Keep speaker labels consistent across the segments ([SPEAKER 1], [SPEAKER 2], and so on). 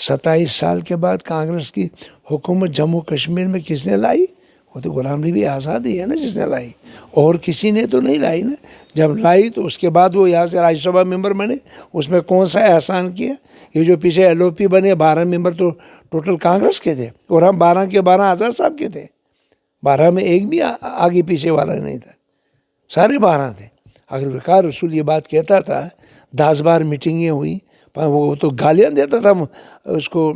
[SPEAKER 1] 27 سال کے بعد کانگریس کی حکومت جموں کشمیر میں کس نے لائی؟ وہ تو غلام نبی آزاد ہی ہے نا جس نے لائی، اور کسی نے تو نہیں لائی نا۔ جب لائی تو اس کے بعد وہ یہاں سے راجیہ سبھا ممبر بنے، اس میں کون سا احسان کیا؟ یہ جو پیچھے ایل او پی بنے 12 ممبر تو ٹوٹل کانگریس کے تھے، اور ہم 12 کے 12 آزاد صاحب کے تھے۔ 12 میں ایک بھی آگے پیچھے والا نہیں تھا، سارے 12 تھے۔ اگر وقار رسول یہ بات کہتا تھا 10 بار میٹنگیں ہوئی، وہ تو گالیاں دیتا تھا اس کو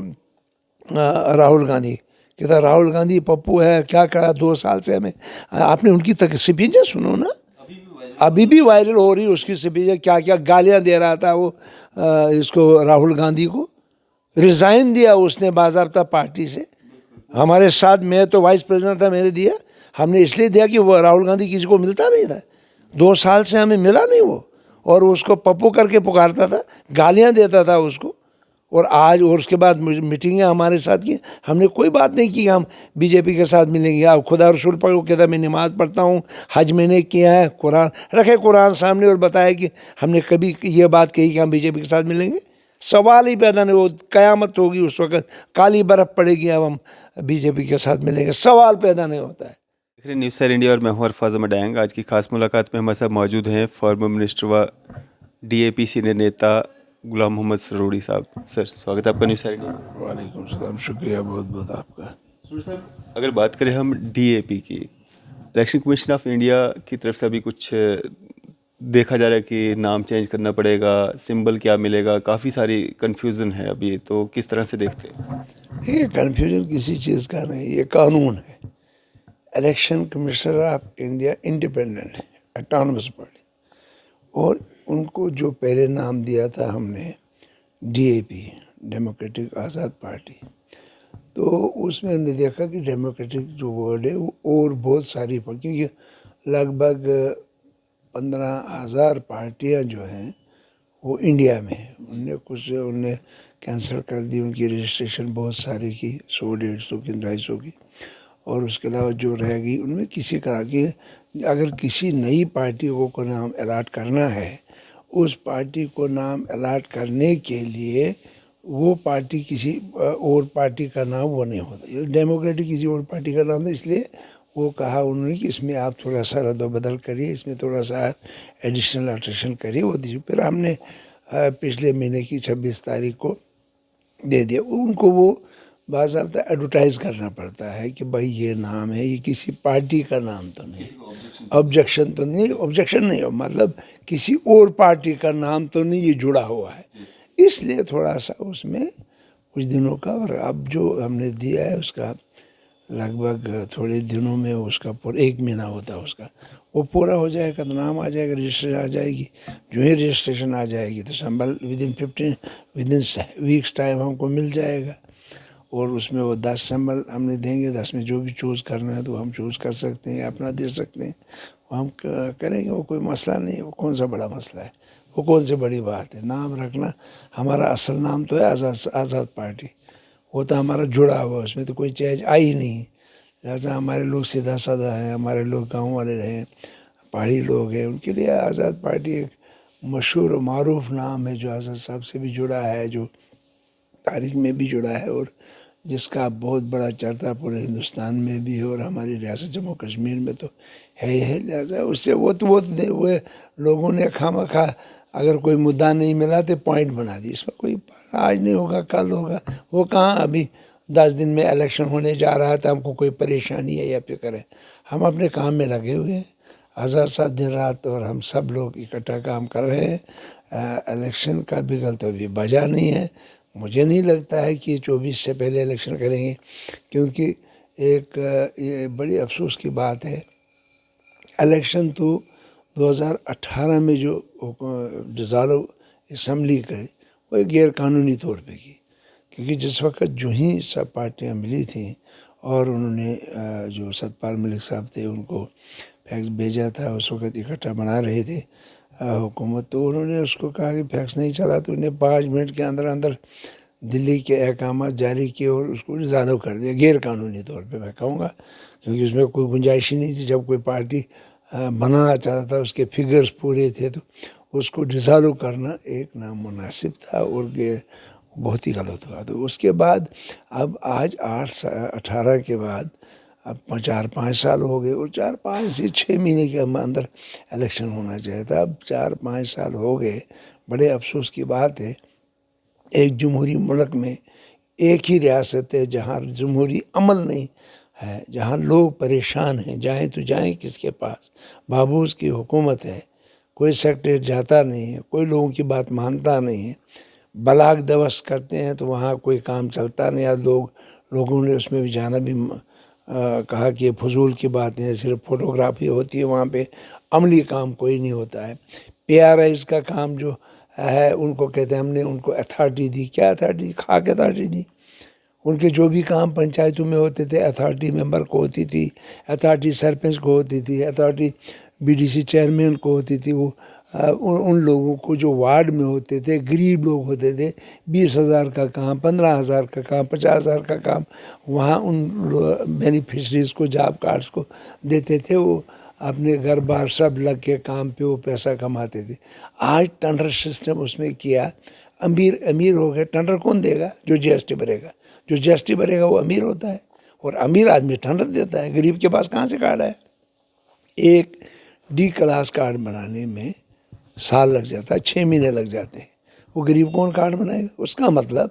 [SPEAKER 1] راہل گاندھی، کہتا راہل گاندھی پپو ہے، کیا کرا 2 سال سے ہمیں۔ آپ نے ان کی سپیچیں سنو نا، ابھی بھی وائرل ہو رہی اس کی سپیچیں، کیا کیا گالیاں دے رہا تھا وہ اس کو راہل گاندھی کو۔ ریزائن دیا اس نے باضابطہ پارٹی سے، ہمارے ساتھ، میں تو وائس پریزیڈنٹ تھا، میں نے دیا، ہم نے اس لیے دیا کہ وہ راہل گاندھی کسی کو ملتا نہیں تھا، 2 سال سے ہمیں ملا نہیں وہ، اور اس کو پپو کر کے پکارتا تھا، گالیاں دیتا تھا اس کو۔ اور آج اور اس کے بعد میٹنگیں ہمارے ساتھ کی، ہم نے کوئی بات نہیں کی ہم بی جے پی کے ساتھ ملیں گے۔ اب خدا رسول پڑھ وہ کہتا میں نماز پڑھتا ہوں، حج میں نے کیا ہے، قرآن رکھے قرآن سامنے اور بتایا کہ ہم نے کبھی یہ بات کہی کہ ہم بی جے پی کے ساتھ ملیں گے؟ سوال ہی پیدا نہیں، وہ قیامت ہوگی اس وقت، کالی برف پڑے گی، اب ہم بی جے پی کے ساتھ ملیں گے، سوال پیدا نہیں ہوتا ہے۔
[SPEAKER 2] نیوز سیر انڈیا اور میں ہوں عرفاظ احمد ڈینگ۔ آج کی خاص ملاقات میں ہمارے ساتھ موجود ہیں فارمر منسٹر و ڈی اے پی سینئر نیتا غلام محمد سرورڑی صاحب۔ سر سواگت ہے آپ کا نیوز سیر انڈیا میں۔
[SPEAKER 1] وعلیکم السلام، شکریہ بہت بہت آپ کا۔
[SPEAKER 2] سرورڑی صاحب، اگر بات کریں ہم ڈی اے پی کی، الیکشن کمیشن آف انڈیا کی طرف سے ابھی کچھ دیکھا جا رہا ہے کہ نام چینج کرنا پڑے گا، سمبل کیا ملے گا، کافی ساری کنفیوژن ہے ابھی، تو کس طرح سے دیکھتے ہیں؟
[SPEAKER 1] یہ کنفیوژن کسی چیز کا نہیں، یہ قانون ہے۔ Election commissioner of India independent ہے، اٹانومس باڈی، اور ان کو جو پہلے نام دیا تھا ہم نے D A P, democratic Azad party, تو اس میں ہم نے دیکھا کہ ڈیموکریٹک جو ورڈ ہے وہ اور بہت ساری، کیونکہ لگ بھگ 15,000 پارٹیاں جو ہیں وہ انڈیا میں ہیں، ان نے کینسل کر دی ان کی رجسٹریشن بہت ساری کی، 100 150 کی 250 کی، اور اس کے علاوہ جو رہ گئی ان میں کسی طرح کی، اگر کسی نئی پارٹی کو نام الاٹ کرنا ہے، اس پارٹی کو نام الاٹ کرنے کے لیے وہ پارٹی کسی اور پارٹی کا نام وہ نہیں ہوتا، ڈیموکریٹک کسی اور پارٹی کا نام تھا، اس لیے وہ کہا انہوں نے کہ اس میں آپ تھوڑا سا رد و بدل کریے، اس میں تھوڑا سا ایڈیشنل الٹریشن کریے، وہ دیجیے۔ پھر ہم نے پچھلے مہینے کی 26 تاریخ کو دے دیا ان کو۔ وہ باضابطہ ایڈورٹائز کرنا پڑتا ہے کہ بھائی یہ نام ہے، یہ کسی پارٹی کا نام تو نہیں، آبجیکشن تو نہیں، آبجیکشن نہیں، مطلب کسی اور پارٹی کا نام تو نہیں یہ جڑا ہوا ہے، اس لیے تھوڑا سا اس میں کچھ دنوں کا، اور اب جو ہم نے دیا ہے اس کا لگ بھگ تھوڑے دنوں میں اس کا پورا 1 مہینہ ہوتا ہے اس کا، وہ پورا ہو جائے گا تو نام آ جائے گا، رجسٹریشن آ جائے گی، جو ہی رجسٹریشن آ جائے گی تو سنبھل ودن ویکس ٹائم ہم کو مل جائے گا، اور اس میں وہ 10 سنبل ہم نے دیں گے، 10 میں جو بھی چوز کرنا ہے تو ہم چوز کر سکتے ہیں، اپنا دے سکتے ہیں، وہ ہم کریں گے، وہ کوئی مسئلہ نہیں ہے، وہ کون سا بڑا مسئلہ ہے، وہ کون سی بڑی بات ہے نام رکھنا۔ ہمارا اصل نام تو ہے آزاد پارٹی، وہ تو ہمارا جڑا ہوا، اس میں تو کوئی چینج آئی نہیں، لہٰذا ہمارے لوگ سیدھا سادہ ہیں، ہمارے لوگ گاؤں والے ہیں، پہاڑی لوگ ہیں، ان کے لیے آزاد پارٹی ایک مشہور و معروف نام ہے، جو آزاد صاحب سے بھی جڑا ہے، جو تاریخ میں بھی جڑا ہے، اور جس کا بہت بڑا چرچا پورے ہندوستان میں بھی ہے، اور ہماری ریاست جموں کشمیر میں تو ہے ہی ہے، لہٰذا اس سے وہ لوگوں نے خواہ اگر کوئی مدعا نہیں ملا تو پوائنٹ بنا دی، اس میں کوئی آج نہیں ہوگا کل ہوگا، وہ کہاں ابھی 10 دن میں الیکشن ہونے جا رہا تھا، ہم کو کوئی پریشانی ہے یا فکر ہے، ہم اپنے کام میں لگے ہوئے ہیں، آزاد صاحب دن رات، اور ہم سب لوگ اکٹھا کام کر رہے ہیں۔ الیکشن کا بگل تو ابھی بجا نہیں ہے، مجھے نہیں لگتا ہے کہ 24 سے پہلے الیکشن کریں گے، کیونکہ ایک یہ بڑی افسوس کی بات ہے، الیکشن تو 2018 میں جو ڈسالو اسمبلی کا وہ غیر قانونی طور پہ کی، کیونکہ جس وقت جو ہی سب پارٹیاں ملی تھیں اور انہوں نے جو ستپال ملک صاحب تھے ان کو فیکس بھیجا تھا، اس وقت اکٹھا بنا رہے تھے حکومت، تو انہوں نے اس کو کہا کہ فیکس نہیں چلا، تو انہیں 5 منٹ کے اندر اندر دلی کے احکامات جاری کیے اور اس کو ڈسالو کر دیا غیر قانونی طور پہ، میں کہوں گا، کیونکہ اس میں کوئی گنجائش ہی نہیں تھی، جب کوئی پارٹی بنانا چاہتا تھا اس کے فگرز پورے تھے تو اس کو ڈسالو کرنا ایک نامناسب تھا، بہت ہی غلط ہوا. تو اس کے بعد اب آج 18 کے بعد اب 4-5 سال ہو گئے, اور 4-5 سے 6 مہینے کے اندر الیکشن ہونا چاہیے تھا. اب 4-5 سال ہو گئے. بڑے افسوس کی بات ہے, ایک جمہوری ملک میں ایک ہی ریاست ہے جہاں جمہوری عمل نہیں ہے, جہاں لوگ پریشان ہیں, جائیں تو جائیں کس کے پاس. بابوس کی حکومت ہے, کوئی سیکٹریٹ جاتا نہیں ہے, کوئی لوگوں کی بات مانتا نہیں ہے. بلاک دوس کرتے ہیں تو وہاں کوئی کام چلتا نہیں. یا لوگوں نے اس میں بھی جانا بھی کہا کہ فضول کی بات ہے, صرف فوٹوگرافی ہوتی ہے وہاں پہ, عملی کام کوئی نہیں ہوتا ہے. PRIs کا کام جو ہے ان کو کہتے ہیں ہم نے ان کو اتھارٹی دی. کیا اتھارٹی دی؟ خاک اتھارٹی دی. ان کے جو بھی کام پنچایتوں میں ہوتے تھے اتھارٹی ممبر کو ہوتی تھی, اتھارٹی سرپنچ کو ہوتی تھی, اتھارٹی BDC چیئرمین کو ہوتی تھی. وہ ان لوگوں کو جو وارڈ میں ہوتے تھے, غریب لوگ ہوتے تھے, 20,000 کا کام, 15,000 کا کام, 50,000 کا کام وہاں ان بینیفیشریز کو, جاب کارڈز کو دیتے تھے. وہ اپنے گھر بار سب لگ کے کام پہ وہ پیسہ کماتے تھے. آج ٹینڈر سسٹم اس میں کیا, امیر ہو گئے. ٹینڈر کون دے گا؟ جو GST بھرے گا. جو GST بھرے گا وہ امیر ہوتا ہے, اور امیر آدمی ٹینڈر دیتا ہے. غریب کے پاس کہاں سے کارڈ ہے؟ ایک D کلاس کارڈ بنانے میں سال لگ جاتا ہے, 6 مہینے لگ جاتے ہیں. وہ غریب کون کارڈ بنائے گا؟ اس کا مطلب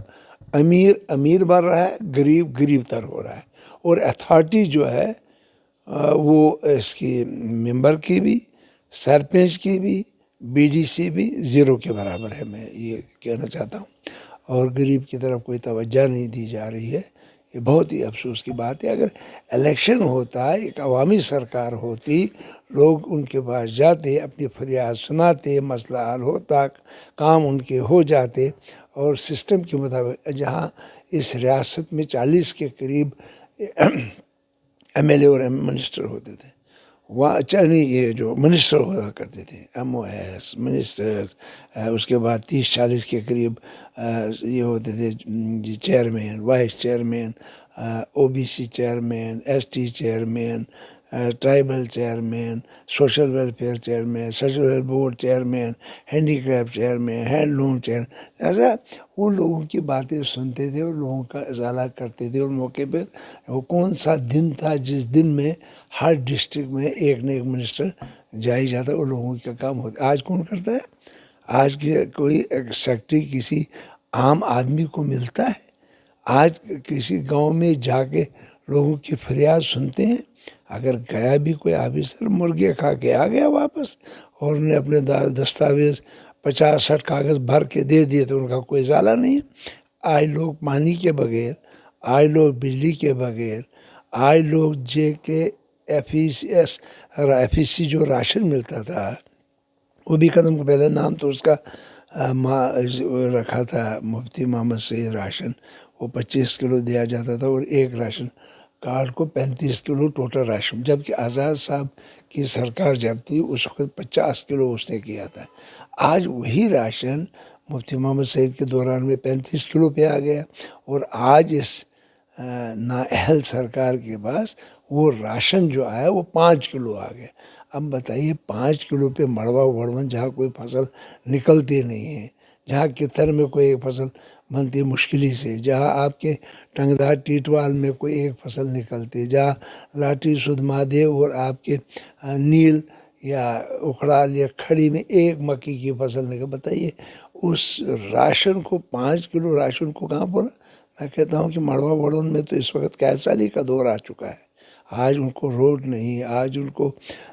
[SPEAKER 1] امیر بن رہا ہے, غریب تر ہو رہا ہے. اور اتھارٹی جو ہے وہ اس کی ممبر کی بھی, سرپنچ کی بھی, BDC بھی 0 کے برابر ہے. میں یہ کہنا چاہتا ہوں. اور غریب کی طرف کوئی توجہ نہیں دی جا رہی ہے. یہ بہت ہی افسوس کی بات ہے. اگر الیکشن ہوتا, ایک عوامی سرکار ہوتی, لوگ ان کے پاس جاتے, اپنی فریاد سناتے, مسئلہ حل ہوتا, کام ان کے ہو جاتے. اور سسٹم کے مطابق جہاں اس ریاست میں 40 کے قریب MLA اور منسٹر ہوتے تھے, وہاں نہیں یہ جو منسٹر ہوا کرتے تھے, MOS منسٹر, اس کے بعد 30-40 کے قریب یہ ہوتے تھے chairman, vice chairman, OBC chairman, ST chairman, tribal chairman, social welfare chairman, social welfare board chairman, handy craft chairman, hand loom chairman. ایسا وہ لوگوں کی باتیں سنتے تھے اور لوگوں کا ازالہ کرتے تھے. اور موقع پہ وہ کون سا دن تھا جس دن میں ہر ڈسٹرکٹ میں ایک نہ ایک منسٹر جائی جاتا ہے اور لوگوں کا کام ہوتا ہے. آج کون کرتا ہے؟ آج کے کوئی سیکٹری کسی عام آدمی کو ملتا ہے؟ آج کسی گاؤں میں جا کے لوگوں کی فریاد سنتے ہیں؟ اگر گیا بھی کوئی آفیسر, مرغے کھا کے آ گیا واپس, اور انہیں اپنے دستاویز 50-60 کاغذ بھر کے دے دیے, تو ان کا کوئی ازالہ نہیں ہے. آج لوگ پانی کے بغیر, آج لوگ بجلی کے بغیر, آج لوگ FEC جو راشن ملتا تھا, وہ بھی قدم کو پہلے نام تو اس کا رکھا تھا مفتی محمد سعید راشن. وہ 25 کلو دیا جاتا تھا, اور ایک راشن کارڈ کو 35 کلو ٹوٹل راشن. جبکہ آزاد صاحب کی سرکار جب تھی اس وقت 50 کلو اس نے کیا تھا. آج وہی راشن مفتی محمد سعید کے دوران میں 35 کلو پہ آ گیا, اور آج اس نااہل سرکار کے پاس وہ راشن جو آیا وہ 5 کلو آ گیا. اب بتائیے 5 کلو پہ مڑوا وڑون, جہاں کوئی فصل نکلتی نہیں ہے, جہاں کتر میں کوئی ایک فصل بنتی مشکلی سے, جہاں آپ کے ٹنگدار ٹیٹوال میں کوئی ایک فصل نکلتی, جہاں لاٹھی سدمادے اور آپ کے نیل یا اکھڑال یا کھڑی میں ایک مکئی کی فصل نکل. بتائیے اس راشن کو 5 کلو راشن کو کہاں پورا. میں کہتا ہوں کہ مڑوا وڑون میں تو اس وقت کیسالی کا دور آ چکا ہے. آج ان کو روڈ نہیں, آج ان کو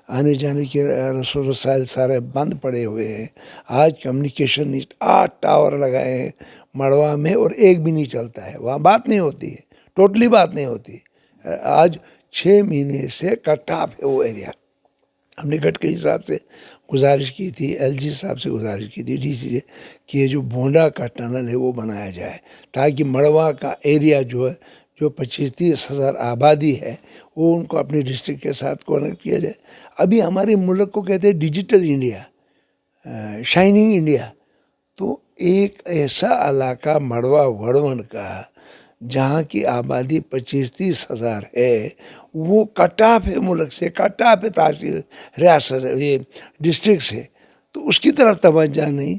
[SPEAKER 1] آنے جانے کے رسائل سارے بند پڑے ہوئے ہیں. آج کمیونیکیشن 8 ٹاور لگائے ہیں مڑوا میں, اور ایک بھی نہیں چلتا ہے. وہاں بات نہیں ہوتی ہے, ٹوٹلی بات نہیں ہوتی. آج 6 مہینے سے کٹ آف ہے وہ ایریا. ہم نے گڈکری صاحب سے گزارش کی تھی, LG صاحب سے گزارش کی تھی, DC سے, کہ یہ جو بونڈا کا ٹنل ہے وہ بنایا جائے, تاکہ مڑوا کا ایریا جو ہے, جو 25-30 ہزار آبادی ہے, وہ ان کو اپنے ڈسٹرکٹ کے ساتھ کنیکٹ کیا جائے. ابھی ہمارے ملک کو کہتے ہیں ڈیجیٹل انڈیا, شائننگ انڈیا. تو ایک ایسا علاقہ مڑوا وڑون کا جہاں کی آبادی 25-30 ہزار ہے, وہ کٹ آف ہے ملک سے, کٹ آف ہے تحصیل ریاست یہ ڈسٹرکٹ سے. تو اس کی طرف توجہ نہیں.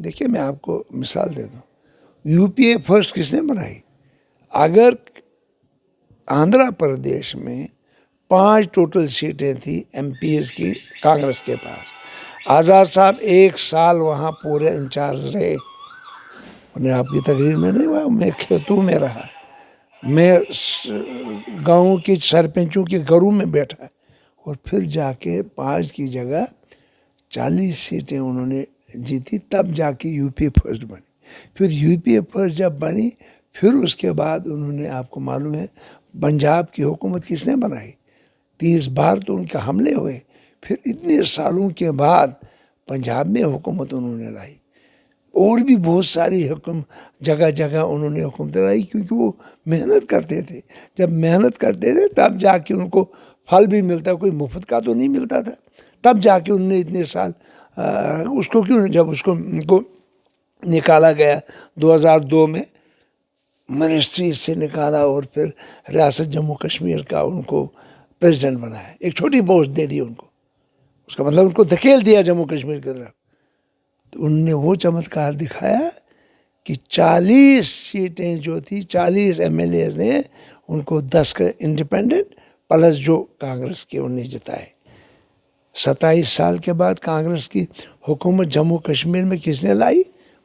[SPEAKER 1] دیکھیے میں آپ کو مثال دے دوں, یو پی اے فرسٹ کس نے بنائی؟ اگر آندھرا پردیش میں 5 ٹوٹل سیٹیں تھیں ایم پی ایس کی کانگریس کے پاس, آزاد صاحب 1 سال وہاں پورے انچارج رہے. انہیں آپ کی تقریر میں نہیں ہوا, میں کھیتوں میں رہا, میں گاؤں کے سرپنچوں کے گھروں میں بیٹھا, اور پھر جا کے 5 کی جگہ 40 سیٹیں انہوں نے جیتی, تب جا کے یو پی اے فرسٹ بنی. پھر یو پی اے فرسٹ جب بنی, پھر اس کے بعد انہوں نے, آپ کو معلوم ہے پنجاب کی حکومت کس نے بنائی؟ 30 بار تو ان کے حملے ہوئے, پھر اتنے سالوں کے بعد پنجاب میں حکومت انہوں نے لائی. اور بھی بہت ساری جگہ جگہ انہوں نے حکومت لائی, کیونکہ وہ محنت کرتے تھے. جب محنت کرتے تھے تب جا کے ان کو پھل بھی ملتا, کوئی مفت کا تو نہیں ملتا تھا. تب جا کے انہوں نے اتنے سال اس کو کیوں, جب اس کو ان کو نکالا گیا 2002 میں منسٹری سے نکالا, اور پھر ریاست جموں کشمیر کا ان کو پریزیڈنٹ بنایا, ایک چھوٹی پوسٹ دے دی ان کو, اس کا مطلب ان کو دھکیل دیا جموں کشمیر کی طرف. تو انہوں نے وہ چمتکار دکھایا کہ 40 سیٹیں جو تھی, 40 ایم ایل ایز نے ان کو 10 کا انڈیپینڈنٹ پلس جو کانگریس کے انہیں جتائے. 27 سال کے بعد کانگریس کی حکومت جموں کشمیر میں کس نے لائی؟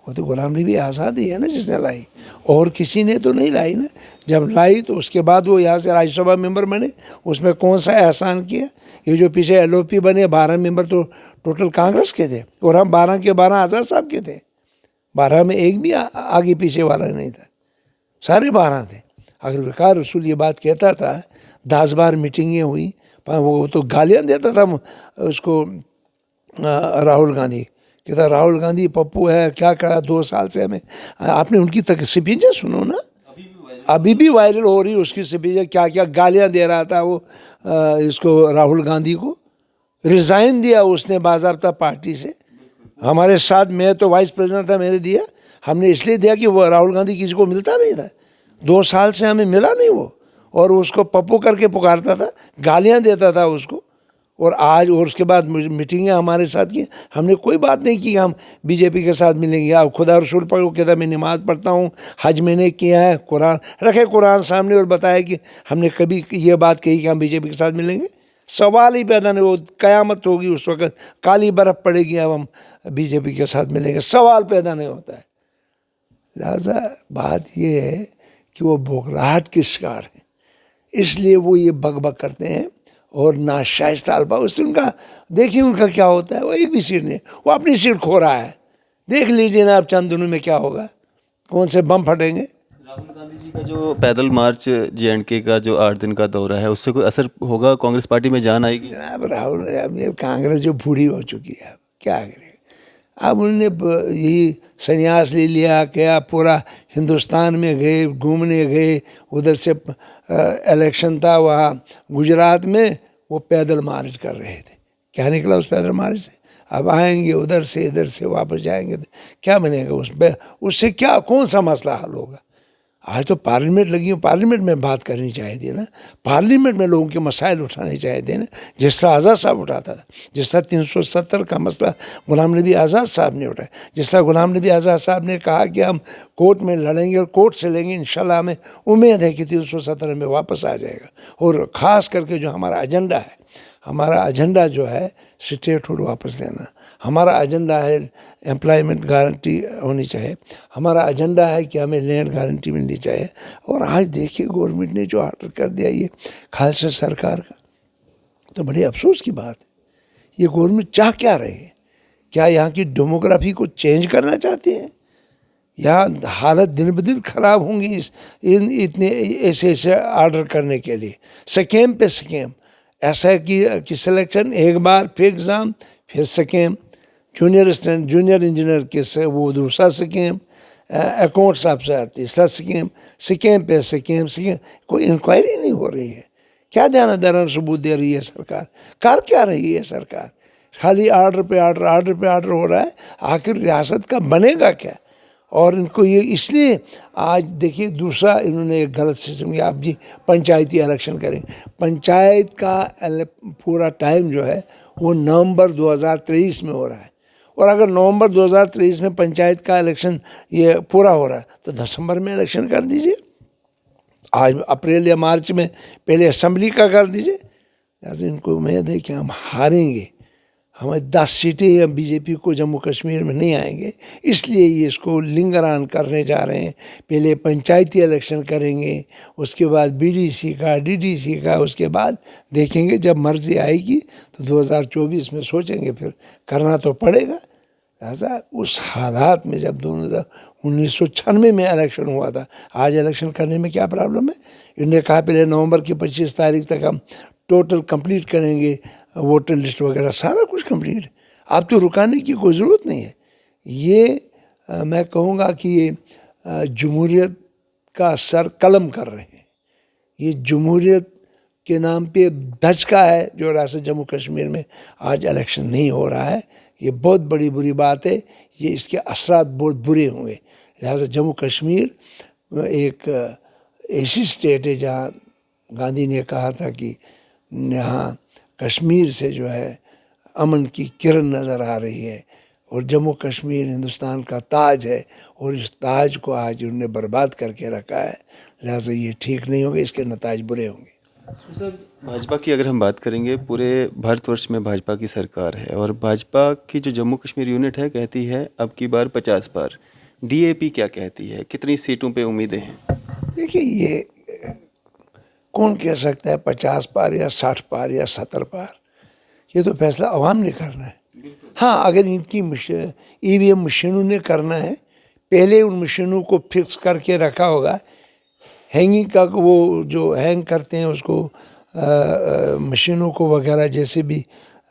[SPEAKER 1] وہ تو غلام نبی آزاد ہی ہے نا جس نے لائی, اور کسی نے تو نہیں لائی نا. جب لائی تو اس کے بعد وہ یہاں سے راجیہ سبھا ممبر بنے, اس میں کون سا احسان کیا؟ یہ جو پیچھے ایل او پی بنے 12 ممبر تو ٹوٹل کانگریس کے تھے, اور ہم 12 کے 12 آزاد صاحب کے تھے. 12 میں ایک بھی آگے پیچھے والا نہیں تھا, سارے 12 تھے. اگر وقار رسول یہ بات کہتا تھا, 10 بار میٹنگیں ہوئی, وہ تو گالیاں دیتا تھا اس کو راہل گاندھی, کہتا راہل گاندھی پپو ہے, کیا کہا 2 سال سے ہمیں. آپ نے ان کی سپیچیں سنو نا, ابھی بھی وائرل ہو رہی اس کی سپیچیں, کیا کیا گالیاں دے رہا تھا وہ اس کو راہل گاندھی کو. ریزائن دیا اس نے باضابطہ پارٹی سے, ہمارے ساتھ, میں تو وائس پریزیڈنٹ تھا, میں نے دیا. ہم نے اس لیے دیا کہ وہ راہل گاندھی کسی کو ملتا نہیں تھا, 2 سال سے ہمیں ملا نہیں وہ, اور اس کو پپو کر کے پکارتا تھا, گالیاں دیتا تھا اس کو. اور آج, اور اس کے بعد میٹنگیں ہمارے ساتھ کی, ہم نے کوئی بات نہیں کی کہ ہم بی جے پی کے ساتھ ملیں گے. آپ خدا رسول پڑھو, کہتا میں نماز پڑھتا ہوں, حج میں نے کیا ہے, قرآن رکھے قرآن سامنے, اور بتایا کہ ہم نے کبھی یہ بات کہی کہ ہم بی جے پی کے ساتھ ملیں گے. سوال ہی پیدا نہیں. وہ قیامت ہوگی اس وقت, کالی برف پڑے گی, اب ہم بی جے پی کے ساتھ ملیں گے, سوال پیدا نہیں ہوتا ہے. لہٰذا بات یہ ہے کہ وہ بوکھلاہٹ کے شکار ہیں, اس لیے وہ یہ بک بک کرتے ہیں, اور ناشائستہ الفاظ. اس سے ان کا دیکھیے ان کا کیا ہوتا ہے, وہ ایک بھی سیٹ نہیں, وہ اپنی سیٹ کھو رہا ہے. دیکھ لیجیے نا آپ چند دنوں میں کیا ہوگا, کون سے بم پھٹیں گے.
[SPEAKER 2] راہل گاندھی جی کا جو پیدل مارچ جے اینڈ کے کا جو 8 دن کا دورہ ہے, اس سے کوئی اثر ہوگا؟ کانگریس پارٹی میں جان آئے گی؟
[SPEAKER 1] جناب راہل, اب یہ کانگریس جو بوڑھی ہو چکی ہے, اب کیا کرے. اب انہوں نے یہی سنیاس لے لیا, کیا پورا ہندوستان میں گئے, گھومنے گئے. ادھر سے الیکشن تھا وہاں گجرات میں, وہ پیدل مارچ کر رہے تھے. کیا نکلا اس پیدل مارچ سے؟ اب آئیں گے ادھر سے واپس جائیں گے, کیا بنے گا اس سے کیا, کون سا مسئلہ حل ہوگا؟ آج تو پارلیمنٹ لگی ہوں, پارلیمنٹ میں بات کرنی چاہیے تھی نا, پارلیمنٹ میں لوگوں کے مسائل اٹھانے چاہیے تھے نا, جس طرح آزاد صاحب اٹھاتا تھا. جس طرح 370 کا مسئلہ غلام نبی آزاد صاحب نے اٹھایا, جس طرح غلام نبی آزاد صاحب نے کہا کہ ہم کورٹ میں لڑیں گے اور کورٹ سے لیں گے, انشاءاللہ ہمیں امید ہے کہ 370 میں واپس آ جائے گا. اور خاص کر کے جو ہمارا ایجنڈا ہے, ہمارا ایجنڈا جو ہے اسٹیٹ ہوڈ واپس لینا, ہمارا ایجنڈا ہے امپلائمنٹ گارنٹی ہونی چاہیے, ہمارا ایجنڈا ہے کہ ہمیں لینڈ گارنٹی ملنی چاہیے. اور آج دیکھیے گورنمنٹ نے جو آرڈر کر دیا یہ خالصہ سرکار کا, تو بڑے افسوس کی بات ہے. یہ گورنمنٹ چاہ کیا رہے ہیں؟ کیا یہاں کی ڈیموگرافی کو چینج کرنا چاہتے ہیں؟ یہاں حالت دن بدن خراب ہوں گی اتنے ایسے آرڈر کرنے کے لیے, سکیم پہ سکیم. ایسا ہے کہ سلیکشن ایک بار, پھر ایگزام, پھر scheme. Junior student, junior engineer کے سے وہ دوسرا سکیم, اکاؤنٹس افسر تیسرا سکیم, سکیم پہ سکیم. کوئی انکوائری نہیں ہو رہی ہے. کیا دیانتدارانہ ثبوت دے رہی ہے سرکار؟ کر کیا رہی ہے سرکار؟ خالی آرڈر پہ آرڈر ہو رہا ہے. آخر ریاست کا بنے گا کیا؟ اور ان کو یہ اس لیے آج دیکھیے دوسرا انہوں نے ایک غلط سسٹم کیا. آپ جی پنچایتی الیکشن کریں, پنچایت کا پورا ٹائم جو ہے وہ نومبر 2023 میں ہو رہا ہے. اور اگر نومبر 2023 میں پنچایت کا الیکشن یہ پورا ہو رہا ہے تو دسمبر میں الیکشن کر دیجیے. آج اپریل یا مارچ میں پہلے اسمبلی کا کر دیجیے. لہٰذا ان کو امید ہے کہ ہم ہاریں گے. ہمیں 10 سیٹیں یا بی جے پی کو جموں کشمیر میں نہیں آئیں گے، اس لیے یہ اس کو لنگران کرنے جا رہے ہیں. پہلے پنچایتی الیکشن کریں گے، اس کے بعد بی ڈی سی کا، ڈی ڈی سی کا، اس کے بعد دیکھیں گے جب مرضی آئے گی تو 2024 میں سوچیں گے. پھر کرنا تو پڑے گا. لہٰذا اس حالات میں جب 1996 میں الیکشن ہوا تھا، آج الیکشن کرنے میں کیا پرابلم ہے؟ انہوں نے کہا پہلے نومبر کی 25 تاریخ تک ہم ٹوٹل کمپلیٹ کریں گے، ووٹر لسٹ وغیرہ سارا کچھ کمپلیٹ ہے. اب تو رکانے کی کوئی ضرورت نہیں ہے. یہ میں کہوں گا کہ یہ جمہوریت کا سر قلم کر رہے ہیں. یہ جمہوریت کے نام پہ دھچکا ہے جو ریاست جموں کشمیر میں آج الیکشن نہیں ہو رہا ہے. یہ بہت بڑی بری بات ہے. یہ اس کے اثرات بہت برے ہوں گے. لہٰذا جموں کشمیر ایک ایسی اسٹیٹ ہے جہاں گاندھی نے کہا تھا کہ یہاں کشمیر سے جو ہے امن کی کرن نظر آ رہی ہے، اور جموں کشمیر ہندوستان کا تاج ہے، اور اس تاج کو آج انہوں نے برباد کر کے رکھا ہے. لہٰذا یہ ٹھیک نہیں ہوگا، اس کے نتائج برے ہوں گے.
[SPEAKER 2] بھاجپا کی اگر ہم بات کریں گے، پورے بھارت ورش میں بھاجپا کی سرکار ہے، اور بھاجپا کی جو جموں کشمیر یونٹ ہے کہتی ہے اب کی بار 50 پار. ڈی اے پی کیا کہتی ہے؟ کتنی سیٹوں پہ امیدیں ہیں؟
[SPEAKER 1] دیکھیے یہ کون کہہ سکتا ہے 50 پار یا 60 پار یا 70 پار؟ یہ تو فیصلہ عوام نے کرنا ہے. ہاں اگر ان کی ای وی ایم مشینوں نے کرنا ہے، پہلے ان مشینوں کو فکس کر کے رکھا ہوگا. ہینگنگ کا وہ جو ہینگ کرتے ہیں اس کو مشینوں کو وغیرہ، جیسے بھی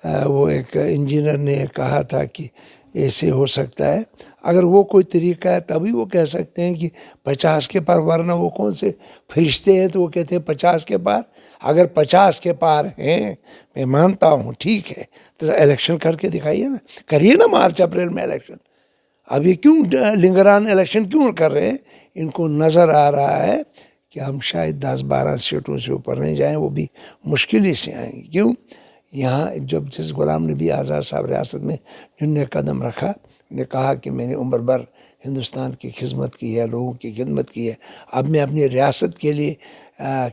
[SPEAKER 1] وہ ایک انجینئر نے کہا تھا کہ ایسے ہو سکتا ہے. اگر وہ کوئی طریقہ ہے تبھی وہ کہہ سکتے ہیں کہ 50 کے پار، ورنہ وہ کون سے فرشتے ہیں تو وہ کہتے ہیں 50 کے پار. اگر 50 کے پار ہیں، میں مانتا ہوں ٹھیک ہے، تو الیکشن کر کے دکھائیے نا، کریے نا مارچ اپریل میں الیکشن. اب یہ کیوں لنگران الیکشن کیوں کر رہے ہیں؟ ان کو نظر آ رہا ہے کہ ہم شاید 10-12 سیٹوں سے اوپر نہیں جائیں، وہ بھی مشکل ہی سے آئیں گے. کیوں؟ یہاں جب جس غلام نبی آزاد صاحب ریاست میں جن نے قدم رکھا، نے کہا کہ میں نے عمر بھر ہندوستان کی خدمت کی ہے، لوگوں کی خدمت کی ہے، اب میں اپنی ریاست کے لیے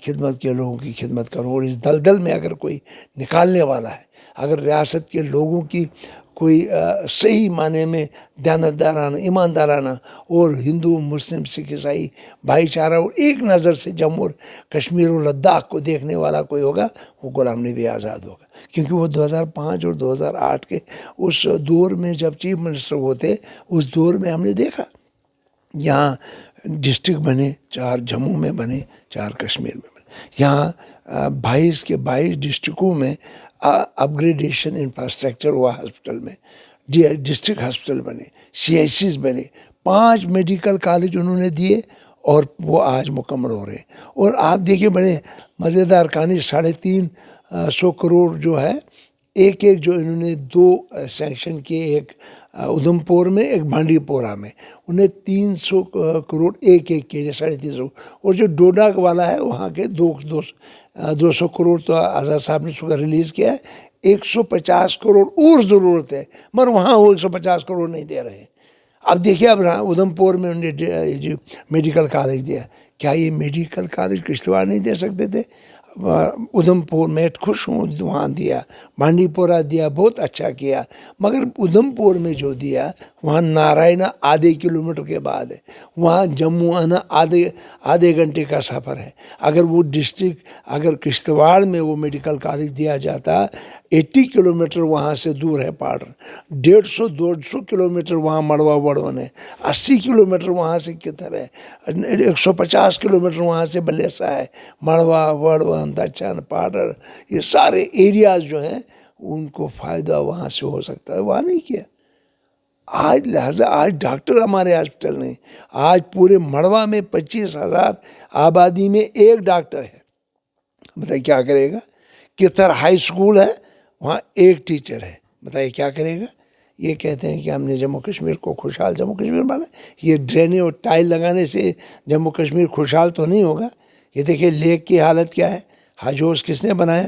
[SPEAKER 1] خدمت کے لوگوں کی خدمت کروں. اور اس دلدل میں اگر کوئی نکالنے والا ہے، اگر ریاست کے لوگوں کی کوئی صحیح معنی میں دیانتدارانہ، ایماندارانہ اور ہندو مسلم سکھ عیسائی بھائی چارہ اور ایک نظر سے جموں اور کشمیر اور لداخ کو دیکھنے والا کوئی ہوگا، وہ غلام نبی آزاد ہوگا. کیونکہ وہ 2005 اور 2008 کے اس دور میں جب چیف منسٹر ہوتے، اس دور میں ہم نے دیکھا یہاں ڈسٹرکٹ بنے، 4 جموں میں بنے، 4 کشمیر میں بنے. یہاں 22 کے 22 ڈسٹرکوں میں اپ گریڈیشن انفراسٹرکچر ہوا. ہاسپٹل میں ڈسٹرکٹ ہاسپٹل بنے، سی ایچ سیز بنے، 5 میڈیکل کالج انہوں نے دیے، اور وہ آج مکمل ہو رہے ہیں. اور آپ دیکھیے بڑے مزیدار کہانی، 350 کروڑ جو ہے، ایک جو انہوں نے 2 سینکشن کیے، ایک ادھم پور میں، ایک بانڈی پورہ میں، انہیں 300 کروڑ ایک کے 350. اور جو ڈوڈا والا ہے وہاں کے 200 کروڑ تو آزاد صاحب نے سو ریلیز کیا ہے. 150 کروڑ اور ضرورت ہے، مگر وہاں وہ 150 کروڑ نہیں دے رہے ہیں. اب دیکھیے اب ادھم پور میں انہوں نے جو میڈیکل کالج دیا، کیا یہ میڈیکل کالج کشتواڑ نہیں دے سکتے تھے؟ ادھم پور میں خوش ہوں وہاں دیا، بانڈی پورہ دیا، بہت اچھا کیا. مگر ادھم پور میں جو دیا وہاں نارائنا آدھے کلومیٹر کے بعد ہے، وہاں جموں آنا آدھے گھنٹے کا سفر ہے. اگر وہ ڈسٹرکٹ، اگر کشتواڑ میں وہ میڈیکل کالج دیا جاتا، 80 کلومیٹر وہاں سے دور ہے پاڑر، 150-200 کلومیٹر وہاں مڑوا وڑون ہے، 80 کلومیٹر وہاں سے کتر ہے، 150 کلومیٹر وہاں سے بلیسا ہے، مڑوا وڑون، دچن، پاڑر، یہ سارے ایریاز جو ہیں ان کو فائدہ وہاں سے ہو سکتا ہے، وہاں نہیں کیا. آج لہذا آج ڈاکٹر ہمارے ہاسپٹل نہیں، آج پورے مڑوا میں 25,000 آبادی میں ایک ڈاکٹر ہے. بتائیے کیا کرے گا؟ کتر ہائی اسکول ہے، وہاں ایک ٹیچر ہے، بتائیے کیا کرے گا؟ یہ کہتے ہیں کہ ہم نے جموں کشمیر کو خوشحال جموں کشمیر بنا. یہ ڈرینیں اور ٹائل لگانے سے جموں کشمیر خوشحال تو نہیں ہوگا. یہ دیکھیں لیک کی حالت کیا ہے، حج ہوس کس نے بنایا؟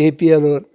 [SPEAKER 1] APL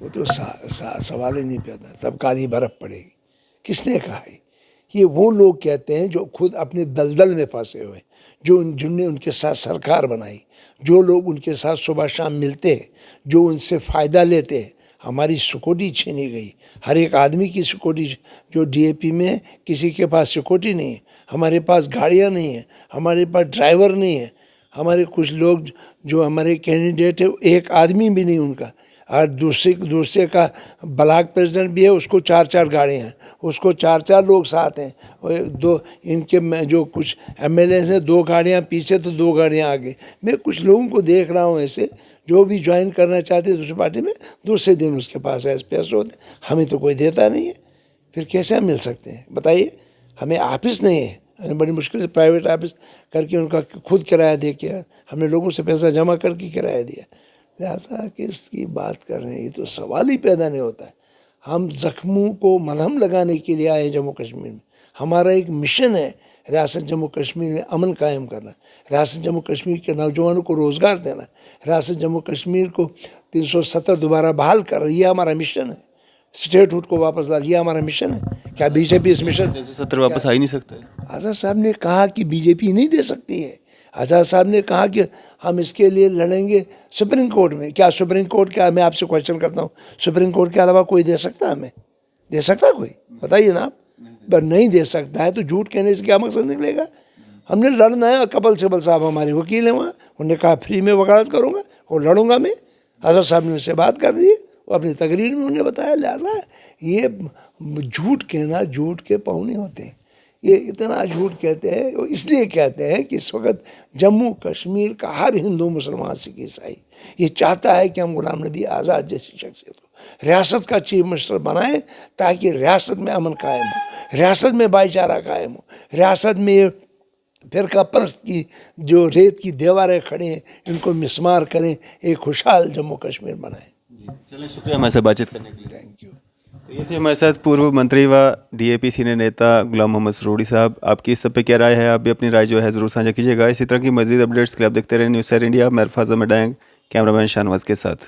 [SPEAKER 1] وہ تو سوال ہی نہیں پیدا. تب کالی برف پڑے گی. کس نے کہا ہے؟ یہ وہ لوگ کہتے ہیں جو خود اپنے دلدل میں پھنسے ہوئے, جن نے ان کے ساتھ سرکار بنائی, جو لوگ ان کے ساتھ صبح شام ملتے ہیں, جو ان سے فائدہ لیتے ہیں. ہماری سیکورٹی چھینی گئی, ہر ایک آدمی کی سیکورٹی, جو ڈی اے پی میں کسی کے پاس سیکورٹی نہیں ہے, ہمارے پاس گاڑیاں نہیں ہیں, ہمارے پاس ڈرائیور نہیں ہے, ہمارے کچھ لوگ جو ہمارے کینڈیڈیٹ ہے ایک آدمی بھی نہیں ان کا, اور دوسرے کا بلاک پریزیڈنٹ بھی ہے, اس کو 4 گاڑیاں ہیں, اس کو 4 لوگ ساتھ ہیں, ان کے جو کچھ ایم ایل ایز ہیں 2 گاڑیاں پیچھے تو 2 گاڑیاں آگے. میں کچھ لوگوں کو دیکھ رہا ہوں ایسے جو بھی جوائن کرنا چاہتے ہیں دوسری پارٹی میں, دوسرے دن اس کے پاس پیسے ہوتے ہیں. ہمیں تو کوئی دیتا نہیں ہے, پھر کیسے ہم مل سکتے ہیں بتائیے؟ ہمیں آفس نہیں ہے, ہمیں بڑی مشکل سے پرائیویٹ آفس کر کے ان کا خود کرایہ دے کے ہم نے لوگوں سے پیسہ جمع کر کے کرایہ دیا. لہٰذا کس کی بات کر رہے ہیں, یہ تو سوال ہی پیدا نہیں ہوتا ہے. ہم زخموں کو مرہم لگانے کے لیے آئے جموں کشمیر میں. ہمارا ایک مشن ہے ریاست جموں کشمیر میں امن قائم کرنا, ریاست جموں کشمیر کے نوجوانوں کو روزگار دینا, ریاست جموں کشمیر کو 370 دوبارہ بحال کر رہی ہے, ہمارا مشن ہے. اسٹیٹ ہوڈ کو واپس لا, یہ ہمارا مشن ہے. کیا بی جے پی اس مشن
[SPEAKER 2] 370 واپس آ ہی نہیں سکتا ہے؟
[SPEAKER 1] آزاد صاحب نے کہا کہ بی جے پی نہیں دے سکتی ہے. آزاد صاحب نے کہا کہ ہم اس کے لیے لڑیں گے سپریم کورٹ میں. کیا سپریم کورٹ, کیا میں آپ سے کوشچن کرتا ہوں, سپریم کورٹ کے علاوہ کوئی دے سکتا؟ ہمیں دے سکتا کوئی؟ بتائیے نا آپ. پر نہیں دے سکتا ہے تو جھوٹ کہنے سے کیا مقصد نکلے گا؟ ہم نے لڑنا ہے. کپل سبل صاحب ہمارے وکیل ہیں وہاں, انہوں نے کہا فری میں وکالت کروں گا اور لڑوں گا میں. آزاد صاحب نے اس سے بات کر دی, وہ اپنی تقریر میں انہوں نے بتایا. لہٰذا یہ جھوٹ کہنا جھوٹ کے پاؤں نہیں ہوتے ہیں. یہ اتنا جھوٹ کہتے ہیں, اس لیے کہتے ہیں کہ اس وقت جموں کشمیر کا ہر ہندو مسلمان سکھ عیسائی یہ چاہتا ہے کہ ہم غلام نبی آزاد جیسی شخصیت کو ریاست کا چیف منسٹر بنائیں, تاکہ ریاست میں امن قائم ہو, ریاست میں بھائی چارہ قائم ہو, ریاست میں فرقہ پرست کی جو ریت کی دیواریں کھڑے ہیں ان کو مسمار کریں, ایک خوشحال جموں کشمیر بنائیں.
[SPEAKER 2] چلیں, شکریہ ہمارے ساتھ بات چیت کرنے کے لیے.
[SPEAKER 1] Thank you.
[SPEAKER 2] تو یہ تھے ہمارے ساتھ پورو منتری و ڈی اے پی سینئر نیتا غلام محمد سروڑی صاحب. آپ کی اس سب پہ کیا رائے ہے؟ آپ بھی اپنی رائے جو ہے ضرور سانجھا کیجیے گا. اسی طرح کی مزید اپڈیٹس کے لیے آپ دیکھتے رہیں نیوز سیر انڈیا. میں عرفان احمد ڈینگ, کیمرہ مین شاہنواز کے ساتھ.